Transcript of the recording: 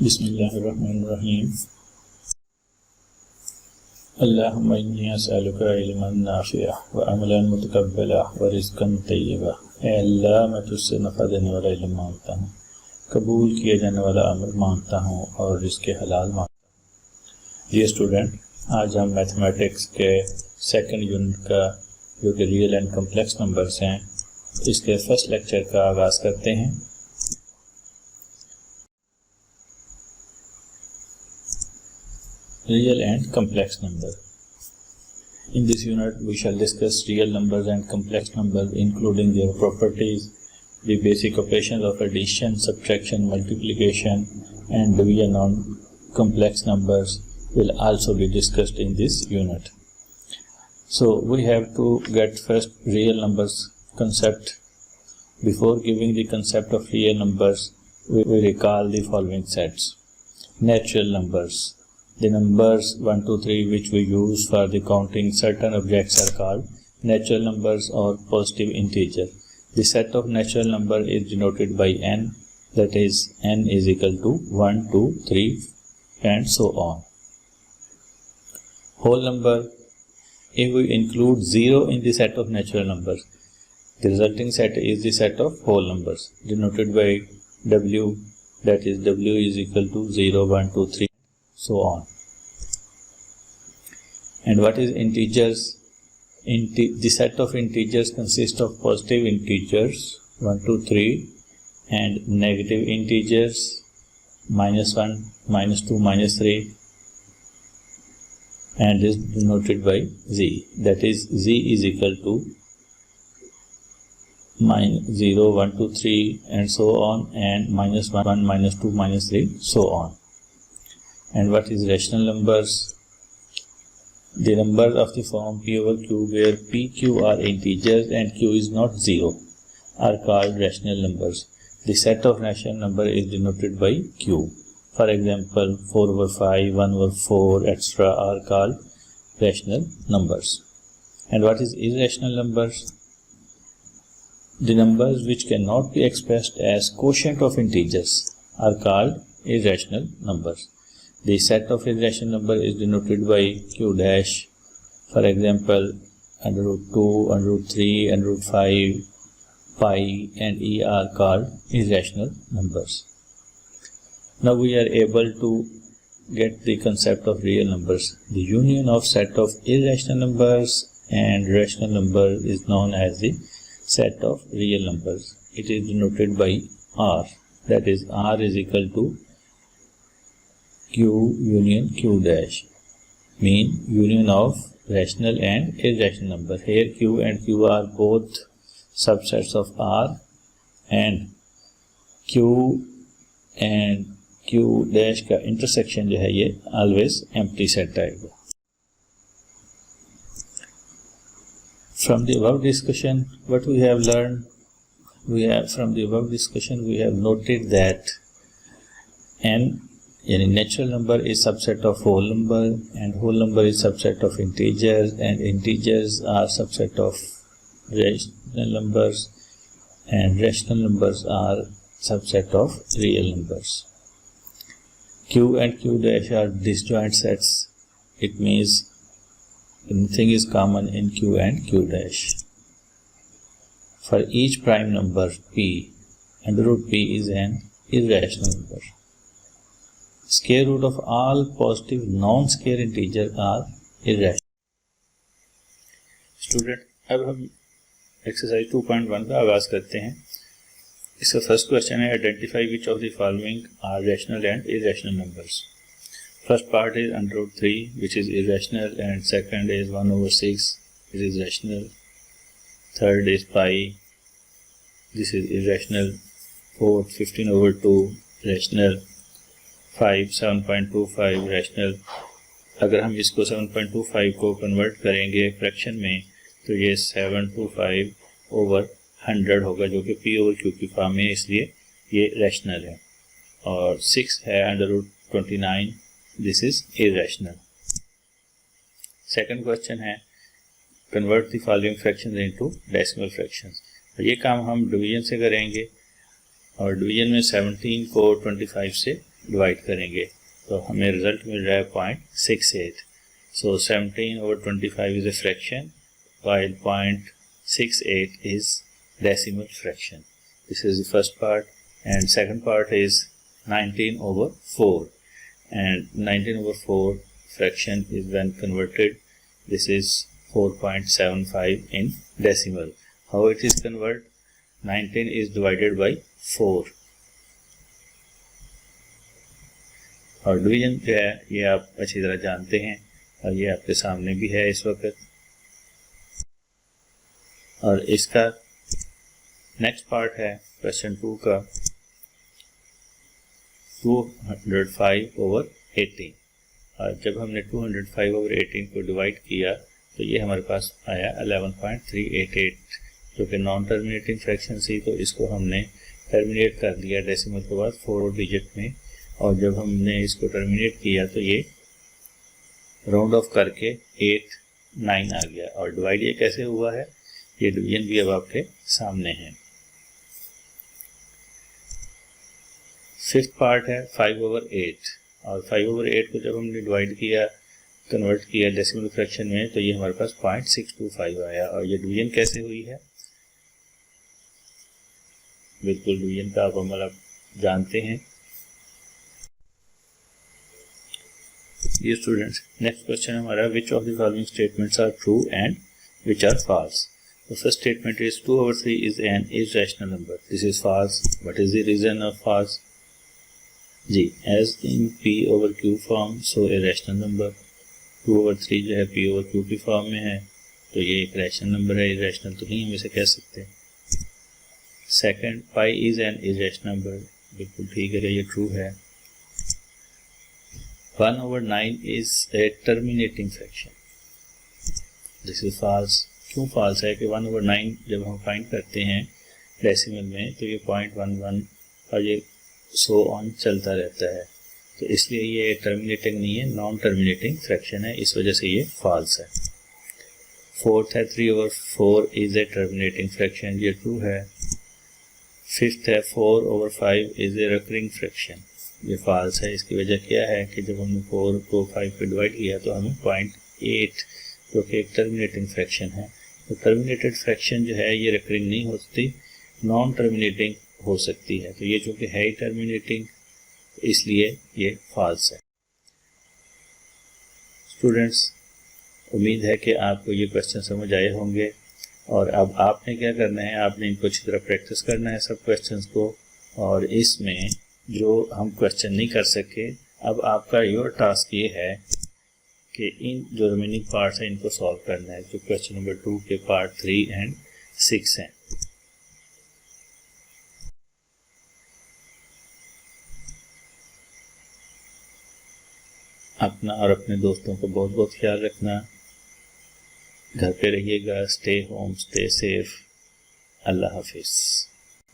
बिस्मिल्लाहिर्रहमानिर्रहीम। अल्लाहुम्मा इन्नी अस्अलुका इल्मन नाफ़िअ व अमलन मुतक़ब्बला व रिज़्क़न तय्यबा। ऐ अल्लाह, मैं तुझसे नफ़ा देने वाला इल्म मांगता हूँ, कबूल किया जाने वाला अमल मांगता हूँ और रिज़्क़ हलाल मांगता हूँ। ये स्टूडेंट, आज हम मैथमेटिक्स के सेकंड यूनिट का जो कि रियल एंड कम्प्लेक्स नंबर्स हैं, इसके फर्स्ट लेक्चर का आगाज़ करते हैं। Real and complex number. In this unit, we shall discuss real numbers and complex numbers, including their properties, the basic operations of addition, subtraction, multiplication, and division on complex numbers will also be discussed in this unit. So, we have to get first real numbers concept. Before giving the concept of real numbers, we recall the following sets. Natural numbers. The numbers 1, 2, 3 which we use for the counting certain objects are called natural numbers or positive integer. The set of natural number is denoted by n, that is n is equal to 1, 2, 3 and so on. Whole number, if we include 0 in the set of natural numbers, the resulting set is the set of whole numbers denoted by w, that is w is equal to 0, 1, 2, 3 so on. And what is integers? The set of integers consists of positive integers 1, 2, 3 and negative integers -1, -2, -3, and is denoted by z, that is z is equal to 0, 1, 2, 3 and so on, and -1, -2, -3 so on. And what is rational numbers? The numbers of the form p over q, where p, q are integers and q is not 0, are called rational numbers. The set of rational number is denoted by q. For example, 4 over 5, 1 over 4, etc. are called rational numbers. And what is irrational numbers? The numbers which cannot be expressed as quotient of integers are called irrational numbers. The set of irrational number is denoted by q dash. For example, under root 2, under root 3, under root 5, pi and e are called irrational numbers. Now we are able to get the concept of real numbers. The union of set of irrational numbers and rational numbers is known as the set of real numbers. It is denoted by r, that is r is equal to q union q dash, mean union of rational and irrational number. Here q and q are both subsets of r, and q and q dash का intersection जो है ये always empty set आएगा. From the above discussion, what we have learned, we have noted that n, yani natural number, is subset of whole number, and whole number is subset of integers, and integers are subset of rational numbers, and rational numbers are subset of real numbers. Q and q dash are disjoint sets. It means nothing is common in q and q dash. For each prime number p, under root p is an irrational number. Square root of all positive non-square integers are irrational. Student, अब हम exercise 2.1 का आगाज करते हैं. इसका first question है, identify which of the following are rational and irrational numbers. First part is under root 3, which is irrational, and second is 1 over 6, which is rational. Third is pi, this is irrational. Fourth, 15 over 2, rational. 5, 7.25 rational. अगर हम इसको 7.25 को convert करेंगे fraction में, तो ये 725 over 100 होगा, जो कि p over q की फॉर्म में, इसलिए ये रैशनल है. और 6 है under root 29, this is irrational. Second question है, convert the following fractions into decimal fractions. ये काम हम डिवीजन से करेंगे, और डिवीजन में 17 को 25 से डिवाइड करेंगे तो हमें रिजल्ट मिल रहा है 0.68. सो 17/25 is a fraction while 0.68 is decimal fraction. This is the first part, and second part is 19/4, and 19/4 fraction is when converted. This is 4.75 in decimal. How it is converted? 19 is divided by 4. और division जो है ये आप अच्छी तरह जानते हैं और ये आपके सामने भी है इस वक्त. और इसका नेक्स्ट पार्ट है क्वेश्चन 2 का 205/18. और जब हमने 205/18 को डिवाइड किया तो ये हमारे पास आया 11.388 जो कि नॉन टर्मिनेटिंग फ्रैक्शन थी. तो इसको हमने टर्मिनेट कर दिया डेसिमल के बाद 4 डिजिट में, और जब हमने इसको टर्मिनेट किया तो ये राउंड ऑफ करके 8/9 आ गया. और डिवाइड ये कैसे हुआ है, ये डिवीजन भी अब आपके सामने है. फिफ्थ पार्ट है 5/8. और 5/8 को जब हमने डिवाइड किया, कन्वर्ट किया डेसिमल फ्रैक्शन में, तो ये हमारे पास 0.625 आया. और ये डिवीजन कैसे हुई है, बिल्कुल डिवीजन का आप अमल आप जानते हैं. ये स्टूडेंट्स, नेक्स्ट क्वेश्चन हमारा which of the following statements are true and which are false. The first statement is 2/3 is an irrational number. This is false. What is the reason of false? जी, as in P/Q form, so a rational number. 2/3 जो है P/Q की form में है, तो ये एक rational number है. इरेशनल तो नहीं हम इसे कह सकते. Second, pi is an irrational number. बिल्कुल ठीक है, ये ट्रू है. 1/9 is a terminating fraction. This is false. क्यों फॉल्स है कि 1/9 जब हम फाइंड करते हैं डेसिमल में तो ये 0.11 और ये सो ऑन चलता रहता है, तो इसलिए ये टर्मिनेटिंग नहीं है, नॉन टर्मिनेटिंग फ्रैक्शन है, इस वजह से ये फॉल्स है. फोर्थ है 3/4 इज ए टर्मिनेटिंग फ्रैक्शन. ये ट्रू है. फिफ्थ है 4/5 इज ए रिकरिंग फ्रैक्शन. ये फॉल्स है. इसकी वजह क्या है कि जब हमने 4 को 5 पे डिवाइड किया तो हमें 0.8 जो कि एक टर्मिनेटिंग फ्रैक्शन है. तो टर्मिनेटेड फ्रैक्शन जो है ये रिकरिंग नहीं होती, नॉन टर्मिनेटिंग हो सकती है. तो ये चूँकि है ही टर्मिनेटिंग, इसलिए ये फॉल्स है. स्टूडेंट्स, उम्मीद है कि आपको ये क्वेश्चन समझ आए होंगे. और अब आपने क्या करना है, आपने इनको अच्छी तरह प्रैक्टिस करना है सब क्वेश्चंस को. और इसमें जो हम क्वेश्चन नहीं कर सके, अब आपका योर टास्क ये है कि इन जो रिमेनिंग पार्ट्स हैं इनको सॉल्व करना है, जो क्वेश्चन नंबर 2 के पार्ट 3 एंड 6 हैं. अपना और अपने दोस्तों को बहुत बहुत ख्याल रखना. घर पे रहिएगा. Stay home, stay safe. Allah हाफिज़.